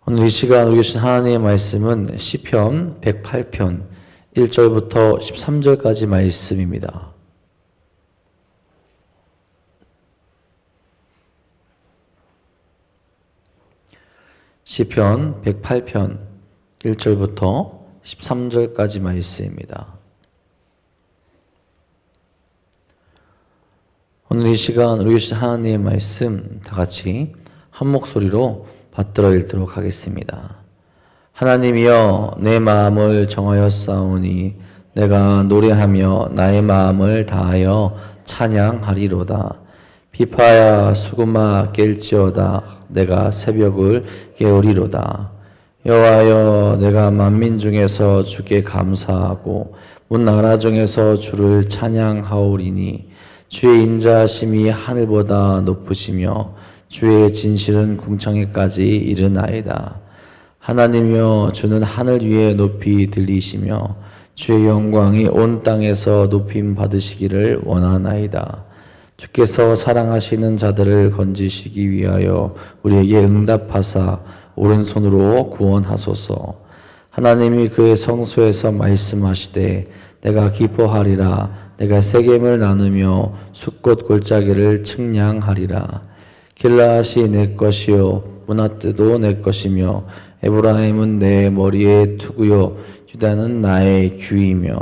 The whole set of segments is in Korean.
오늘 이 시간 우리 주신 하나님의 말씀은 시편 108편 1절부터 13절까지 말씀입니다. 시편 108편 1절부터 13절까지 말씀입니다. 오늘 이 시간 우리 주신 하나님의 말씀 다 같이 한 목소리로 받들어 읽도록 하겠습니다. 하나님이여 내 마음을 정하였사오니 내가 노래하며 나의 마음을 다하여 찬양하리로다. 비파야 수구마 깰지어다 내가 새벽을 깨우리로다. 여호와여 내가 만민 중에서 주께 감사하고 온 나라 중에서 주를 찬양하오리니 주의 인자하심이 하늘보다 높으시며 주의 진실은 궁창에까지 이르나이다. 하나님이여 주는 하늘 위에 높이 들리시며 주의 영광이 온 땅에서 높임 받으시기를 원하나이다. 주께서 사랑하시는 자들을 건지시기 위하여 우리에게 응답하사 오른손으로 구원하소서. 하나님이 그의 성소에서 말씀하시되 내가 기뻐하리라. 내가 세겜을 나누며 숫꽃 골짜기를 측량하리라. 길라앗이 내 것이요 므낫도 내 것이며 에브라임은 내 머리의 투구요 유다는 나의 귀이며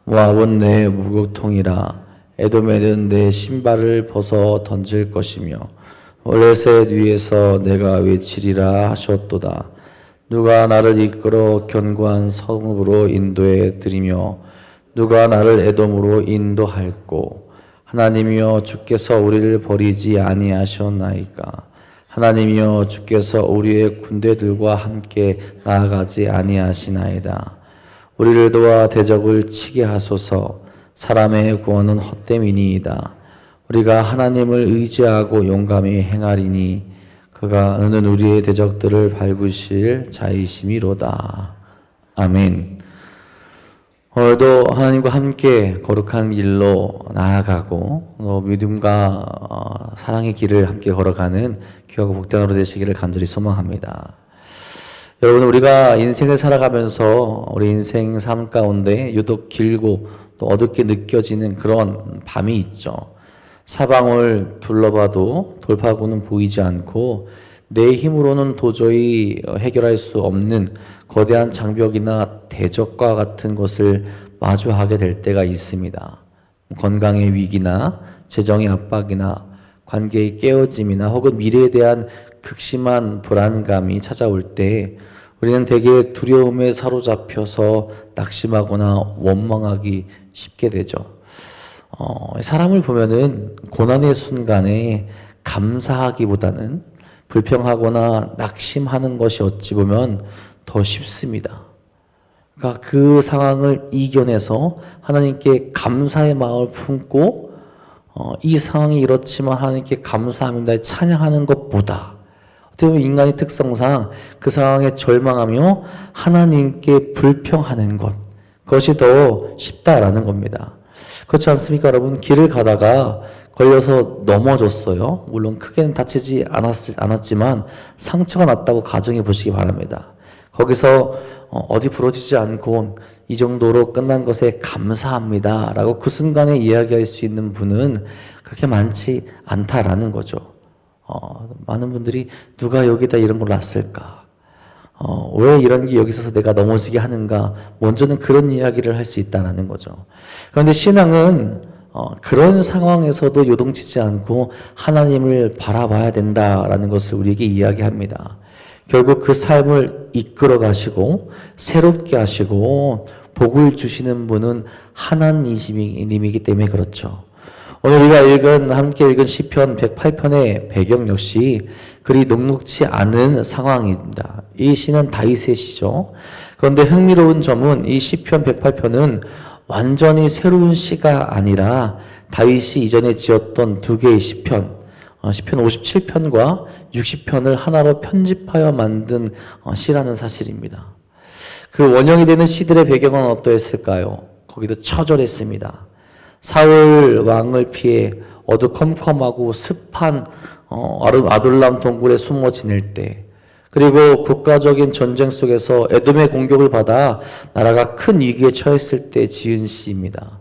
모압은 내 목욕통이라. 에돔에는 내 신발을 벗어 던질 것이며 블레셋 위에서 내가 외치리라 하셨도다. 누가 나를 이끌어 견고한 성읍으로 인도해 드리며 누가 나를 에돔으로 인도할꼬. 하나님이여 주께서 우리를 버리지 아니하셨나이까. 하나님이여 주께서 우리의 군대들과 함께 나아가지 아니하시나이다. 우리를 도와 대적을 치게 하소서. 사람의 구원은 헛됨이니이다. 우리가 하나님을 의지하고 용감히 행하리니 그가 너는 우리의 대적들을 밟으실 자이심이로다. 아멘. 오늘도 하나님과 함께 거룩한 길로 나아가고 믿음과 사랑의 길을 함께 걸어가는 귀하고 복된 하루 되시기를 간절히 소망합니다. 여러분, 우리가 인생을 살아가면서 우리 인생 삶 가운데 유독 길고 또 어둡게 느껴지는 그런 밤이 있죠. 사방을 둘러봐도 돌파구는 보이지 않고 내 힘으로는 도저히 해결할 수 없는 거대한 장벽이나 대적과 같은 것을 마주하게 될 때가 있습니다. 건강의 위기나 재정의 압박이나 관계의 깨어짐이나 혹은 미래에 대한 극심한 불안감이 찾아올 때 우리는 대개 두려움에 사로잡혀서 낙심하거나 원망하기 쉽게 되죠. 사람을 보면은 고난의 순간에 감사하기보다는 불평하거나 낙심하는 것이 어찌 보면 더 쉽습니다. 그러니까 그 상황을 이겨내서 하나님께 감사의 마음을 품고 이 상황이 이렇지만 하나님께 감사합니다 찬양하는 것보다 어떻게 보면 인간의 특성상 그 상황에 절망하며 하나님께 불평하는 것, 그것이 더 쉽다라는 겁니다. 그렇지 않습니까, 여러분? 길을 가다가 걸려서 넘어졌어요. 물론 크게는 다치지 않았지만 상처가 났다고 가정해 보시기 바랍니다. 거기서 어디 부러지지 않고 이 정도로 끝난 것에 감사합니다 라고 그 순간에 이야기할 수 있는 분은 그렇게 많지 않다라는 거죠. 많은 분들이 누가 여기다 이런 걸 놨을까? 왜 이런 게 여기 있어서 내가 넘어지게 하는가? 먼저는 그런 이야기를 할 수 있다는 거죠. 그런데 신앙은 그런 상황에서도 요동치지 않고 하나님을 바라봐야 된다라는 것을 우리에게 이야기합니다. 결국 그 삶을 이끌어 가시고 새롭게 하시고 복을 주시는 분은 하나님이기 때문에 그렇죠. 오늘 우리가 함께 읽은 시편 108편의 배경 역시 그리 녹록치 않은 상황입니다. 이 시는 다윗의 시죠. 그런데 흥미로운 점은 이 시편 108편은 완전히 새로운 시가 아니라 다윗이 이전에 지었던 두 개의 시편 57편과 60편을 하나로 편집하여 만든 시라는 사실입니다. 그 원형이 되는 시들의 배경은 어떠했을까요? 거기도 처절했습니다. 사울 왕을 피해 어두컴컴하고 습한 아둘람 동굴에 숨어 지낼 때 그리고 국가적인 전쟁 속에서 에돔의 공격을 받아 나라가 큰 위기에 처했을 때 지은 시입니다.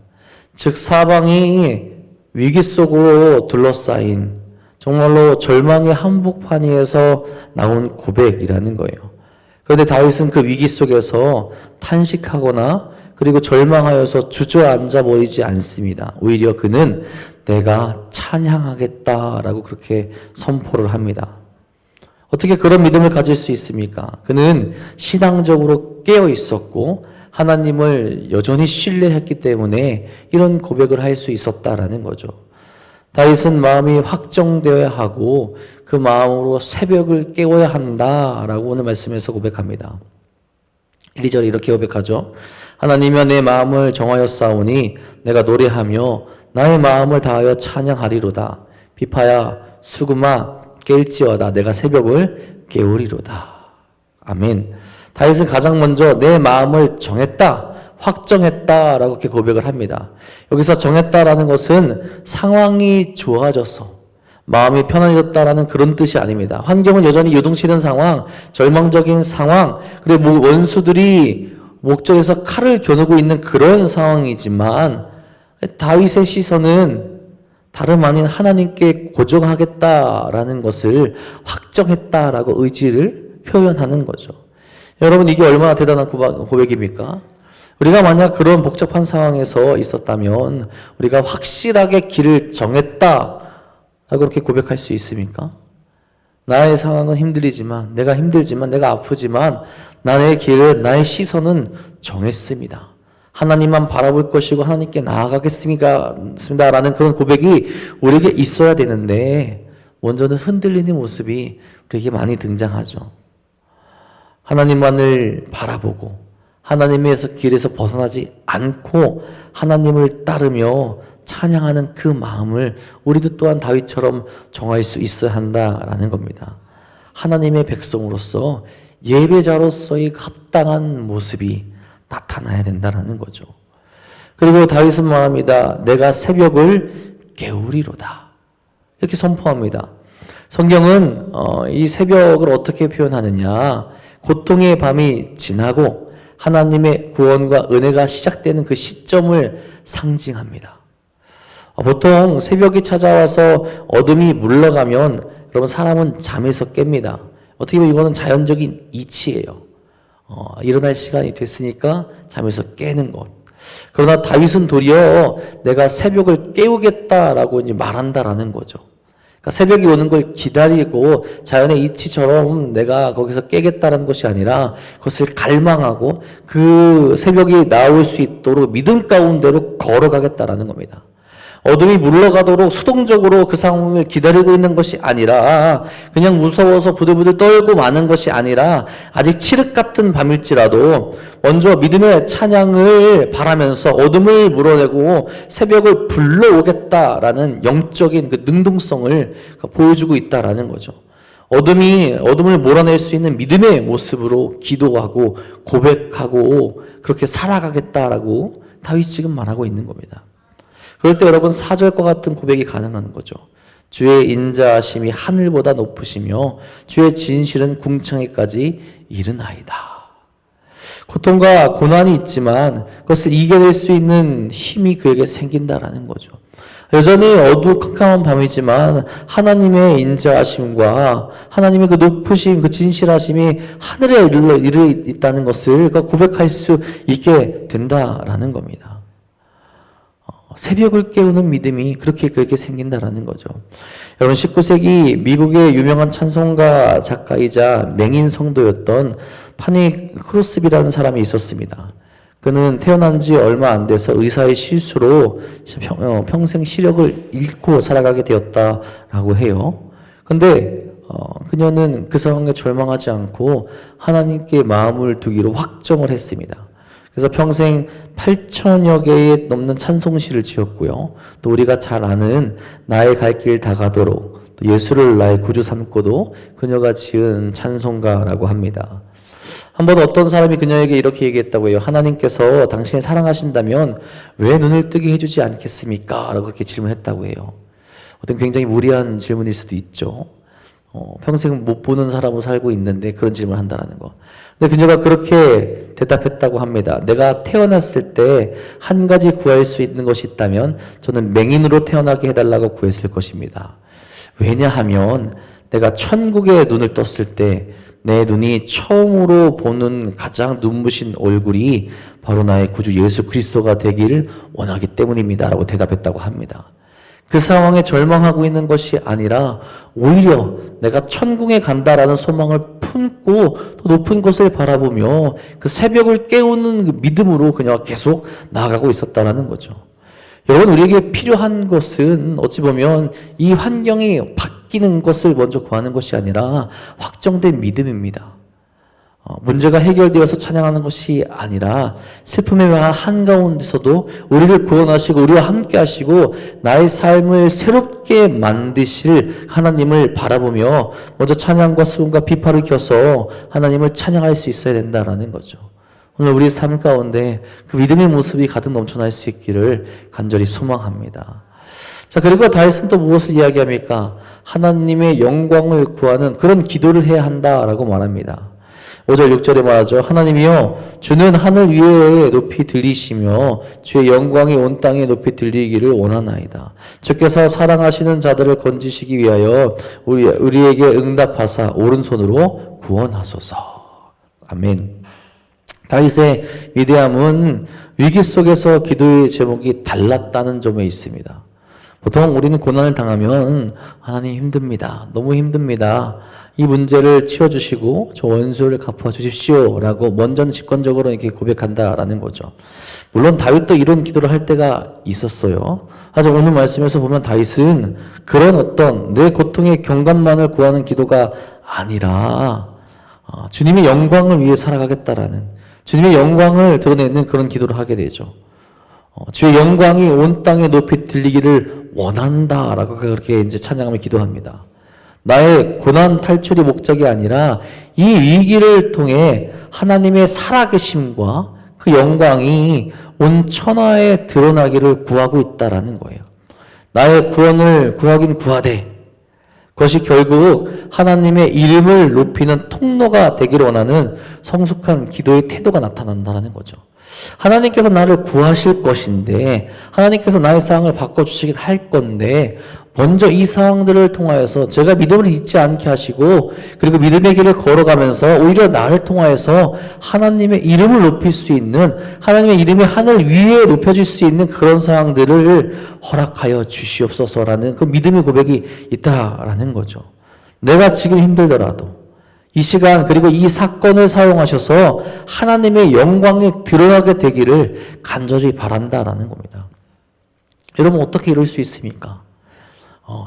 즉 사방이 위기 속으로 둘러싸인 정말로 절망의 한복판위에서 나온 고백이라는 거예요. 그런데 다윗은 그 위기 속에서 탄식하거나 그리고 절망하여서 주저앉아 버리지 않습니다. 오히려 그는 내가 찬양하겠다라고 그렇게 선포를 합니다. 어떻게 그런 믿음을 가질 수 있습니까? 그는 신앙적으로 깨어 있었고 하나님을 여전히 신뢰했기 때문에 이런 고백을 할 수 있었다라는 거죠. 다윗은 마음이 확정되어야 하고 그 마음으로 새벽을 깨워야 한다라고 오늘 말씀에서 고백합니다. 1, 2절에 이렇게 고백하죠. 하나님이여 내 마음을 정하였사오니 내가 노래하며 나의 마음을 다하여 찬양하리로다. 비파야 수금아 깰지어다. 내가 새벽을 깨우리로다. 아멘. 다윗은 가장 먼저 내 마음을 정했다, 확정했다라고 이렇게 고백을 합니다. 여기서 정했다라는 것은 상황이 좋아져서 마음이 편안해졌다라는 그런 뜻이 아닙니다. 환경은 여전히 요동치는 상황, 절망적인 상황, 그리고 원수들이 목전에서 칼을 겨누고 있는 그런 상황이지만 다윗의 시선은 다름 아닌 하나님께 고정하겠다라는 것을 확정했다라고 의지를 표현하는 거죠. 여러분 이게 얼마나 대단한 고백입니까? 우리가 만약 그런 복잡한 상황에서 있었다면 우리가 확실하게 길을 정했다라고 그렇게 고백할 수 있습니까? 나의 상황은 힘들지만 내가 아프지만 나의 길을, 나의 시선은 정했습니다. 하나님만 바라볼 것이고 하나님께 나아가겠습니다 라는 그런 고백이 우리에게 있어야 되는데 먼저는 흔들리는 모습이 우리에게 많이 등장하죠. 하나님만을 바라보고 하나님의 길에서 벗어나지 않고 하나님을 따르며 찬양하는 그 마음을 우리도 또한 다윗처럼 정할 수 있어야 한다라는 겁니다. 하나님의 백성으로서 예배자로서의 합당한 모습이 나타나야 된다라는 거죠. 그리고 다윗은 말합니다. 내가 새벽을 깨우리로다. 이렇게 선포합니다. 성경은 이 새벽을 어떻게 표현하느냐. 고통의 밤이 지나고 하나님의 구원과 은혜가 시작되는 그 시점을 상징합니다. 보통 새벽이 찾아와서 어둠이 물러가면 여러분 사람은 잠에서 깹니다. 어떻게 보면 이거는 자연적인 이치예요. 일어날 시간이 됐으니까 잠에서 깨는 것. 그러나 다윗은 도리어 내가 새벽을 깨우겠다라고 이제 말한다라는 거죠. 그러니까 새벽이 오는 걸 기다리고 자연의 이치처럼 내가 거기서 깨겠다라는 것이 아니라 그것을 갈망하고 그 새벽이 나올 수 있도록 믿음 가운데로 걸어가겠다라는 겁니다. 어둠이 물러가도록 수동적으로 그 상황을 기다리고 있는 것이 아니라 그냥 무서워서 부들부들 떨고 마는 것이 아니라 아직 칠흑 같은 밤일지라도 먼저 믿음의 찬양을 바라면서 어둠을 물어내고 새벽을 불러오겠다라는 영적인 그 능동성을 보여주고 있다라는 거죠. 어둠을 몰아낼 수 있는 믿음의 모습으로 기도하고 고백하고 그렇게 살아가겠다라고 다윗이 지금 말하고 있는 겁니다. 그럴 때 여러분 4절과 같은 고백이 가능한 거죠. 주의 인자하심이 하늘보다 높으시며 주의 진실은 궁창에까지 이르나이다. 고통과 고난이 있지만 그것을 이겨낼 수 있는 힘이 그에게 생긴다라는 거죠. 여전히 어두컴컴한 밤이지만 하나님의 인자하심과 하나님의 그 높으심, 그 진실하심이 하늘에 이르러 있다는 것을 고백할 수 있게 된다라는 겁니다. 새벽을 깨우는 믿음이 그렇게 그에게 생긴다라는 거죠. 여러분 19세기 미국의 유명한 찬송가 작가이자 맹인 성도였던 파니 크로스비라는 사람이 있었습니다. 그는 태어난 지 얼마 안 돼서 의사의 실수로 평생 시력을 잃고 살아가게 되었다라고 해요. 근데 그녀는 그 상황에 절망하지 않고 하나님께 마음을 두기로 확정을 했습니다. 그래서 평생 8천여 개에 넘는 찬송시를 지었고요. 또 우리가 잘 아는 나의 갈 길 다 가도록 또 예수를 나의 구주 삼고도 그녀가 지은 찬송가라고 합니다. 한번 어떤 사람이 그녀에게 이렇게 얘기했다고 해요. 하나님께서 당신을 사랑하신다면 왜 눈을 뜨게 해주지 않겠습니까? 라고 그렇게 질문했다고 해요. 어떤 굉장히 무리한 질문일 수도 있죠. 평생 못 보는 사람으로 살고 있는데 그런 질문을 한다라는 거. 근데 그녀가 그렇게 대답했다고 합니다. 내가 태어났을 때 한 가지 구할 수 있는 것이 있다면 저는 맹인으로 태어나게 해달라고 구했을 것입니다. 왜냐하면 내가 천국에 눈을 떴을 때 내 눈이 처음으로 보는 가장 눈부신 얼굴이 바로 나의 구주 예수 그리스도가 되기를 원하기 때문입니다. 라고 대답했다고 합니다. 그 상황에 절망하고 있는 것이 아니라 오히려 내가 천국에 간다라는 소망을 품고 더 높은 곳을 바라보며 그 새벽을 깨우는 그 믿음으로 그녀가 계속 나아가고 있었다는 거죠. 여러분, 우리에게 필요한 것은 어찌 보면 이 환경이 바뀌는 것을 먼저 구하는 것이 아니라 확정된 믿음입니다. 문제가 해결되어서 찬양하는 것이 아니라 슬픔의 한가운데서도 우리를 구원하시고 우리와 함께 하시고 나의 삶을 새롭게 만드실 하나님을 바라보며 먼저 찬양과 수금과 비파를 켜서 하나님을 찬양할 수 있어야 된다라는 거죠. 오늘 우리 삶 가운데 그 믿음의 모습이 가득 넘쳐날 수 있기를 간절히 소망합니다. 자, 그리고 다윗은 또 무엇을 이야기합니까? 하나님의 영광을 구하는 그런 기도를 해야 한다라고 말합니다. 5절 6절에 말하죠. 하나님이여 주는 하늘 위에 높이 들리시며 주의 영광이 온 땅에 높이 들리기를 원하나이다. 주께서 사랑하시는 자들을 건지시기 위하여 우리에게 응답하사 오른손으로 구원하소서. 아멘. 다윗의 위대함은 위기 속에서 기도의 제목이 달랐다는 점에 있습니다. 보통 우리는 고난을 당하면 하나님 힘듭니다. 너무 힘듭니다. 이 문제를 치워주시고 저 원수를 갚아주십시오 라고 먼저는 직관적으로 이렇게 고백한다라는 거죠. 물론 다윗도 이런 기도를 할 때가 있었어요. 하지만 오늘 말씀에서 보면 다윗은 그런 어떤 내 고통의 경감만을 구하는 기도가 아니라 주님의 영광을 위해 살아가겠다라는, 주님의 영광을 드러내는 그런 기도를 하게 되죠. 주의 영광이 온 땅에 높이 들리기를 원한다라고 그렇게 이제 찬양하며 기도합니다. 나의 고난 탈출이 목적이 아니라 이 위기를 통해 하나님의 살아계심과 그 영광이 온 천하에 드러나기를 구하고 있다라는 거예요. 나의 구원을 구하긴 구하되 그것이 결국 하나님의 이름을 높이는 통로가 되기를 원하는 성숙한 기도의 태도가 나타난다는 거죠. 하나님께서 나를 구하실 것인데 하나님께서 나의 상황을 바꿔주시긴 할 건데 먼저 이 상황들을 통하여서 제가 믿음을 잊지 않게 하시고 그리고 믿음의 길을 걸어가면서 오히려 나를 통하여서 하나님의 이름을 높일 수 있는, 하나님의 이름이 하늘 위에 높여질 수 있는 그런 상황들을 허락하여 주시옵소서라는 그 믿음의 고백이 있다라는 거죠. 내가 지금 힘들더라도 이 시간 그리고 이 사건을 사용하셔서 하나님의 영광이 드러나게 되기를 간절히 바란다라는 겁니다. 여러분, 어떻게 이럴 수 있습니까?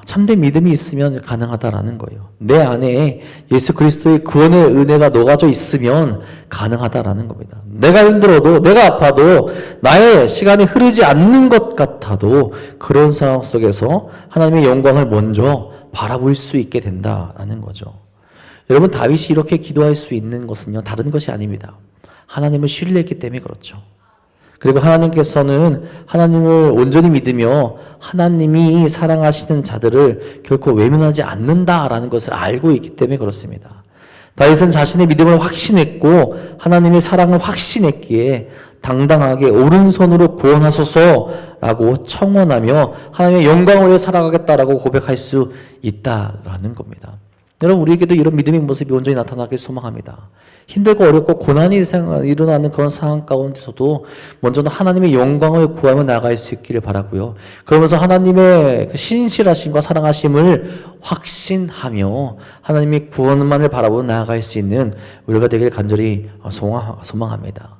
참된 믿음이 있으면 가능하다라는 거예요. 내 안에 예수 그리스도의 구원의 은혜가 녹아져 있으면 가능하다라는 겁니다. 내가 힘들어도, 내가 아파도, 나의 시간이 흐르지 않는 것 같아도 그런 상황 속에서 하나님의 영광을 먼저 바라볼 수 있게 된다라는 거죠. 여러분, 다윗이 이렇게 기도할 수 있는 것은요, 다른 것이 아닙니다. 하나님을 신뢰했기 때문에 그렇죠. 그리고 하나님께서는 하나님을 온전히 믿으며 하나님이 사랑하시는 자들을 결코 외면하지 않는다라는 것을 알고 있기 때문에 그렇습니다. 다윗은 자신의 믿음을 확신했고 하나님의 사랑을 확신했기에 당당하게 오른손으로 구원하소서라고 청원하며 하나님의 영광을 위해 살아가겠다라고 고백할 수 있다라는 겁니다. 여러분, 우리에게도 이런 믿음의 모습이 온전히 나타나길 소망합니다. 힘들고 어렵고 고난이 일어나는 그런 상황 가운데서도 먼저는 하나님의 영광을 구하며 나아갈 수 있기를 바라고요. 그러면서 하나님의 신실하심과 사랑하심을 확신하며 하나님의 구원만을 바라보고 나아갈 수 있는 우리가 되길 간절히 소망합니다.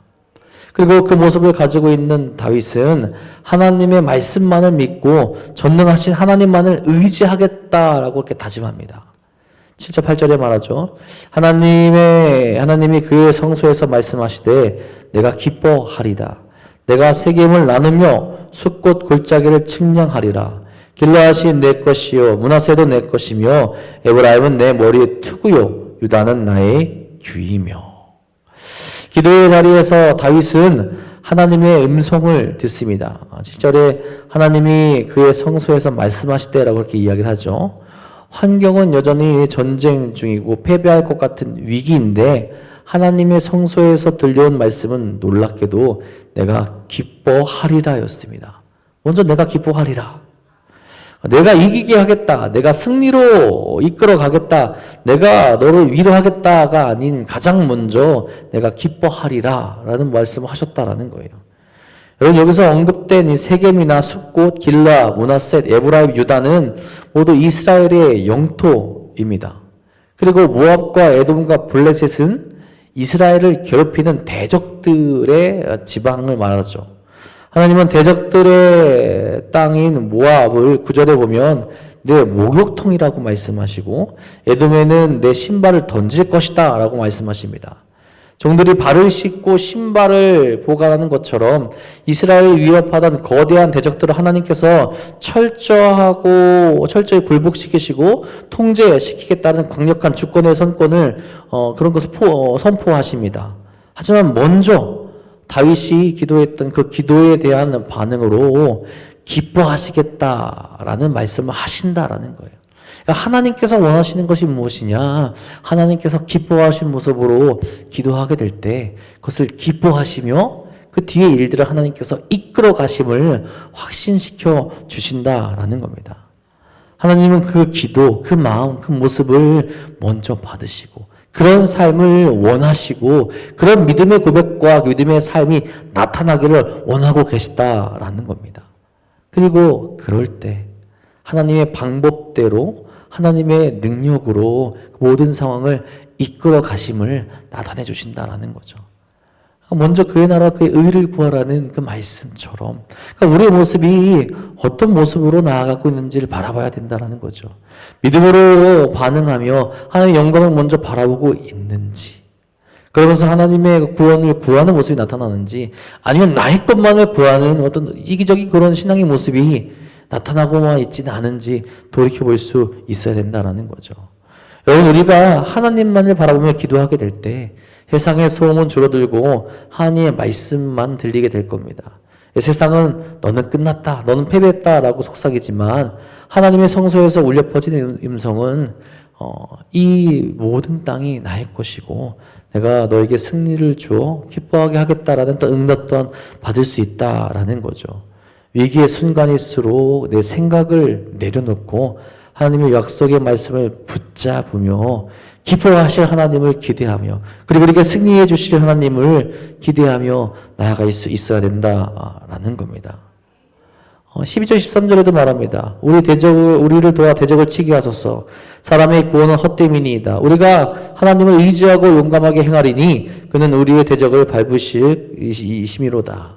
그리고 그 모습을 가지고 있는 다윗은 하나님의 말씀만을 믿고 전능하신 하나님만을 의지하겠다라고 이렇게 다짐합니다. 7절 8절에 말하죠. 하나님이 그의 성소에서 말씀하시되 내가 기뻐하리다. 내가 세겜을 나누며 숫꽃 골짜기를 측량하리라. 길르앗이 내 것이요 므낫세도 내 것이며 에브라임은 내 머리의 투구요 유다는 나의 귀이며. 기도의 자리에서 다윗은 하나님의 음성을 듣습니다. 7절에 하나님이 그의 성소에서 말씀하시되라고 그렇게 이야기를 하죠. 환경은 여전히 전쟁 중이고 패배할 것 같은 위기인데 하나님의 성소에서 들려온 말씀은 놀랍게도 내가 기뻐하리라 였습니다. 먼저 내가 기뻐하리라. 내가 이기게 하겠다. 내가 승리로 이끌어 가겠다. 내가 너를 위로하겠다가 아닌 가장 먼저 내가 기뻐하리라 라는 말씀을 하셨다라는 거예요. 여러분 여기서 언급된 이 세겜이나 숫곳, 길라, 므낫셋, 에브라임, 유다는 모두 이스라엘의 영토입니다. 그리고 모압과 에돔과 블레셋은 이스라엘을 괴롭히는 대적들의 지방을 말하죠. 하나님은 대적들의 땅인 모압을 9절에 보면 내 목욕통이라고 말씀하시고 에돔에는 내 신발을 던질 것이다 라고 말씀하십니다. 종들이 발을 씻고 신발을 보관하는 것처럼 이스라엘을 위협하던 거대한 대적들을 하나님께서 철저히 굴복시키시고 통제시키겠다는 강력한 주권의 선권을 그런 것을 선포하십니다. 하지만 먼저 다윗이 기도했던 그 기도에 대한 반응으로 기뻐하시겠다라는 말씀을 하신다라는 거예요. 하나님께서 원하시는 것이 무엇이냐? 하나님께서 기뻐하신 모습으로 기도하게 될 때 그것을 기뻐하시며 그 뒤에 일들을 하나님께서 이끌어 가심을 확신시켜 주신다라는 겁니다. 하나님은 그 기도, 그 마음, 그 모습을 먼저 받으시고 그런 삶을 원하시고 그런 믿음의 고백과 믿음의 삶이 나타나기를 원하고 계시다라는 겁니다. 그리고 그럴 때 하나님의 방법대로 하나님의 능력으로 모든 상황을 이끌어 가심을 나타내 주신다라는 거죠. 먼저 그의 나라 그의 의를 구하라는 그 말씀처럼 우리의 모습이 어떤 모습으로 나아가고 있는지를 바라봐야 된다는 거죠. 믿음으로 반응하며 하나님의 영광을 먼저 바라보고 있는지 그러면서 하나님의 구원을 구하는 모습이 나타나는지 아니면 나의 것만을 구하는 어떤 이기적인 그런 신앙의 모습이 나타나고만 있지는 않은지 돌이켜볼 수 있어야 된다는 거죠. 여러분 우리가 하나님만을 바라보며 기도하게 될 때 세상의 소음은 줄어들고 하나님의 말씀만 들리게 될 겁니다. 세상은 너는 끝났다, 너는 패배했다 라고 속삭이지만 하나님의 성소에서 울려 퍼지는 음성은 이 모든 땅이 나의 것이고 내가 너에게 승리를 주어 기뻐하게 하겠다라는 또 응답 또한 받을 수 있다라는 거죠. 위기의 순간일수록 내 생각을 내려놓고 하나님의 약속의 말씀을 붙잡으며 기뻐하실 하나님을 기대하며 그리고 우리에게 승리해 주실 하나님을 기대하며 나아갈 수 있어야 된다라는 겁니다. 12절 13절에도 말합니다. 우리를 도와 대적을 치게 하소서. 사람의 구원은 헛됨이니이다. 우리가 하나님을 의지하고 용감하게 행하리니 그는 우리의 대적을 밟으실 이심이로다.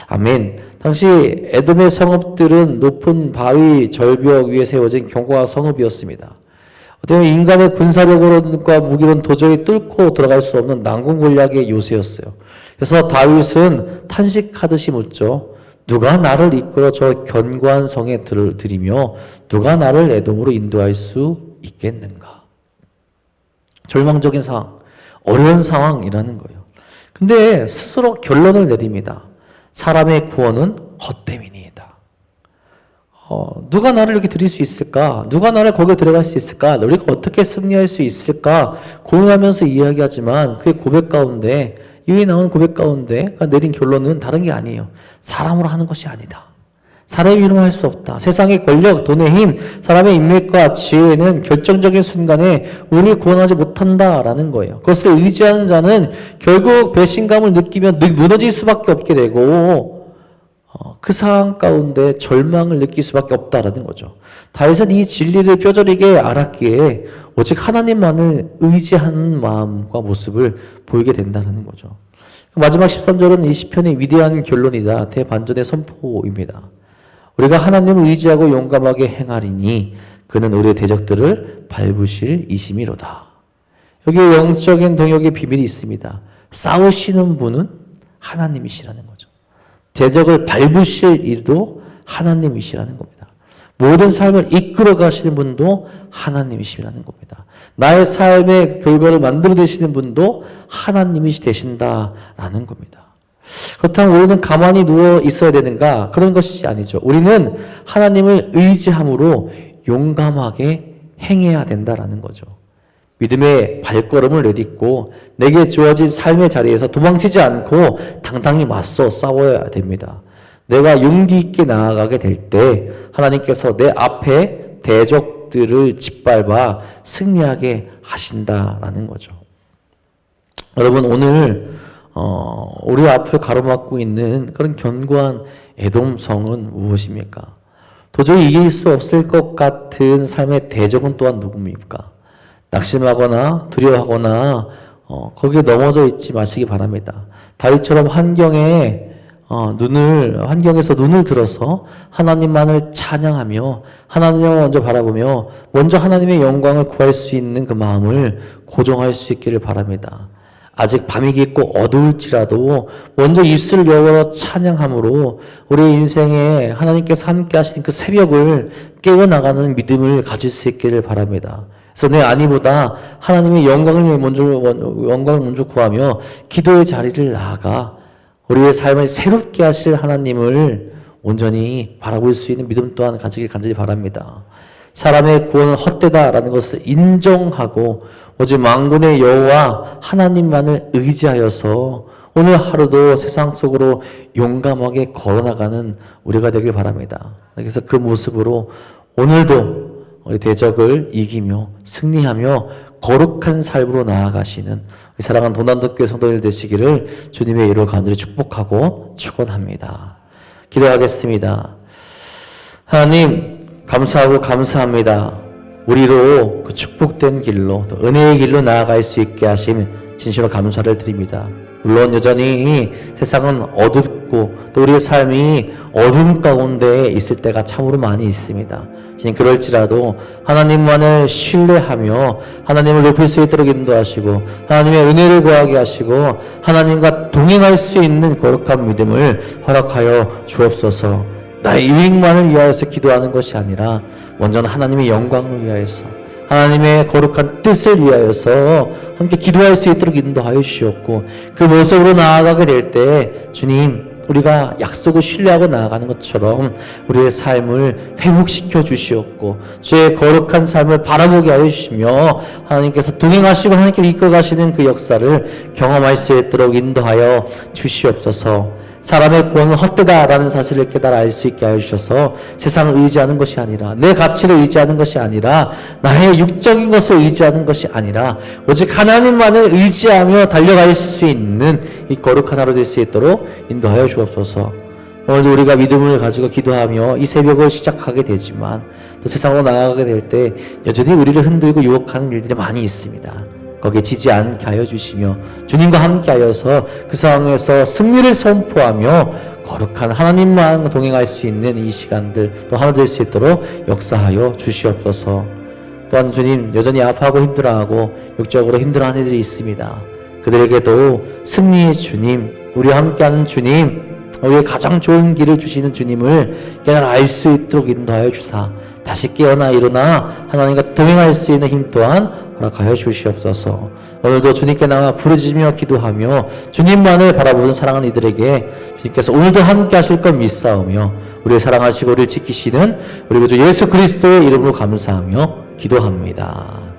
아멘. 당시 에돔의 성읍들은 높은 바위 절벽 위에 세워진 견고한 성읍이었습니다. 어떻게 보면 인간의 군사력과 무기로는 도저히 뚫고 들어갈 수 없는 난공 전략의 요새였어요. 그래서 다윗은 탄식하듯이 묻죠. 누가 나를 이끌어 저 견고한 성에 들이며 누가 나를 에돔으로 인도할 수 있겠는가? 절망적인 상황, 어려운 상황이라는 거예요. 근데 스스로 결론을 내립니다. 사람의 구원은 헛됨이니이다. 누가 나를 이렇게 드릴 수 있을까? 누가 나를 거기에 들어갈 수 있을까? 우리가 어떻게 승리할 수 있을까? 고민하면서 이야기하지만 그의 고백 가운데 이후에 나온 고백 가운데 내린 결론은 다른 게 아니에요. 사람으로 하는 것이 아니다. 사람의 이름으로 할 수 없다. 세상의 권력, 돈의 힘, 사람의 인맥과 지혜는 결정적인 순간에 우리를 구원하지 못한다라는 거예요. 그것을 의지하는 자는 결국 배신감을 느끼며 무너질 수밖에 없게 되고 그 상황 가운데 절망을 느낄 수밖에 없다라는 거죠. 다윗은 이 진리를 뼈저리게 알았기에 오직 하나님만을 의지하는 마음과 모습을 보이게 된다는 거죠. 마지막 13절은 이 시편의 위대한 결론이다. 대반전의 선포입니다. 우리가 하나님을 의지하고 용감하게 행하리니 그는 우리의 대적들을 밟으실 이심이로다. 여기에 영적인 동역의 비밀이 있습니다. 싸우시는 분은 하나님이시라는 거죠. 대적을 밟으실 일도 하나님이시라는 겁니다. 모든 삶을 이끌어 가시는 분도 하나님이시라는 겁니다. 나의 삶의 결과를 만들어내시는 분도 하나님이 되신다라는 겁니다. 그렇다면 우리는 가만히 누워 있어야 되는가? 그런 것이 아니죠. 우리는 하나님을 의지함으로 용감하게 행해야 된다라는 거죠. 믿음의 발걸음을 내딛고 내게 주어진 삶의 자리에서 도망치지 않고 당당히 맞서 싸워야 됩니다. 내가 용기 있게 나아가게 될 때 하나님께서 내 앞에 대적들을 짓밟아 승리하게 하신다라는 거죠. 여러분, 오늘 우리 앞을 가로막고 있는 그런 견고한 에돔성은 무엇입니까? 도저히 이길 수 없을 것 같은 삶의 대적은 또한 누굽니까? 낙심하거나 두려워하거나 거기에 넘어져 있지 마시기 바랍니다. 다윗처럼 환경에서 눈을 들어서 하나님만을 찬양하며 하나님을 먼저 바라보며 먼저 하나님의 영광을 구할 수 있는 그 마음을 고정할 수 있기를 바랍니다. 아직 밤이 깊고 어두울지라도 먼저 입술을 열어 찬양함으로 우리의 인생에 하나님께서 함께 하시는 그 새벽을 깨어나가는 믿음을 가질 수 있기를 바랍니다. 그래서 내 안위보다 하나님의 영광을 먼저 구하며 기도의 자리를 나아가 우리의 삶을 새롭게 하실 하나님을 온전히 바라볼 수 있는 믿음 또한 가지길 간절히 바랍니다. 사람의 구원은 헛되다라는 것을 인정하고 오직 만군의 여호와 하나님만을 의지하여서 오늘 하루도 세상 속으로 용감하게 걸어나가는 우리가 되길 바랍니다. 그래서 그 모습으로 오늘도 우리 대적을 이기며 승리하며 거룩한 삶으로 나아가시는 사랑하는 도난도교회 성도들 되시기를 주님의 이름으로 간절히 축복하고 축원합니다. 기도하겠습니다. 하나님, 감사하고 감사합니다. 우리로 그 축복된 길로 또 은혜의 길로 나아갈 수 있게 하심 진심으로 감사를 드립니다. 물론 여전히 세상은 어둡고 또 우리의 삶이 어둠 가운데 있을 때가 참으로 많이 있습니다. 그럴지라도 하나님만을 신뢰하며 하나님을 높일 수 있도록 인도하시고 하나님의 은혜를 구하게 하시고 하나님과 동행할 수 있는 거룩한 믿음을 허락하여 주옵소서. 나의 유익만을 위하여서 기도하는 것이 아니라 먼저는 하나님의 영광을 위하여서 하나님의 거룩한 뜻을 위하여서 함께 기도할 수 있도록 인도하여 주시옵고 그 모습으로 나아가게 될 때 주님, 우리가 약속을 신뢰하고 나아가는 것처럼 우리의 삶을 회복시켜 주시옵고 주의 거룩한 삶을 바라보게 하여 주시며 하나님께서 동행하시고 하나님께서 이끌어가시는 그 역사를 경험할 수 있도록 인도하여 주시옵소서. 사람의 구원은 헛되다라는 사실을 깨달아 알 수 있게 하여 주셔서 세상을 의지하는 것이 아니라 내 가치를 의지하는 것이 아니라 나의 육적인 것을 의지하는 것이 아니라 오직 하나님만을 의지하며 달려갈 수 있는 이 거룩한 하루 될 수 있도록 인도하여 주옵소서. 오늘도 우리가 믿음을 가지고 기도하며 이 새벽을 시작하게 되지만 또 세상으로 나아가게 될 때 여전히 우리를 흔들고 유혹하는 일들이 많이 있습니다. 거기에 지지 않게 하여 주시며 주님과 함께 하여서 그 상황에서 승리를 선포하며 거룩한 하나님만 동행할 수 있는 이 시간들 또 하나 될 수 있도록 역사하여 주시옵소서. 또한 주님, 여전히 아파하고 힘들어하고 육적으로 힘들어하는 이들이 있습니다. 그들에게도 승리의 주님, 우리와 함께하는 주님, 우리의 가장 좋은 길을 주시는 주님을 깨달아 알 수 있도록 인도하여 주사 다시 깨어나 일어나 하나님과 동행할 수 있는 힘 또한 허락하여 주시옵소서. 오늘도 주님께 나와 부르짖으며 기도하며 주님만을 바라보는 사랑하는 이들에게 주님께서 오늘도 함께 하실 것 믿사오며 우리를 사랑하시고 우리를 지키시는 우리 구주 예수 그리스도의 이름으로 감사하며 기도합니다.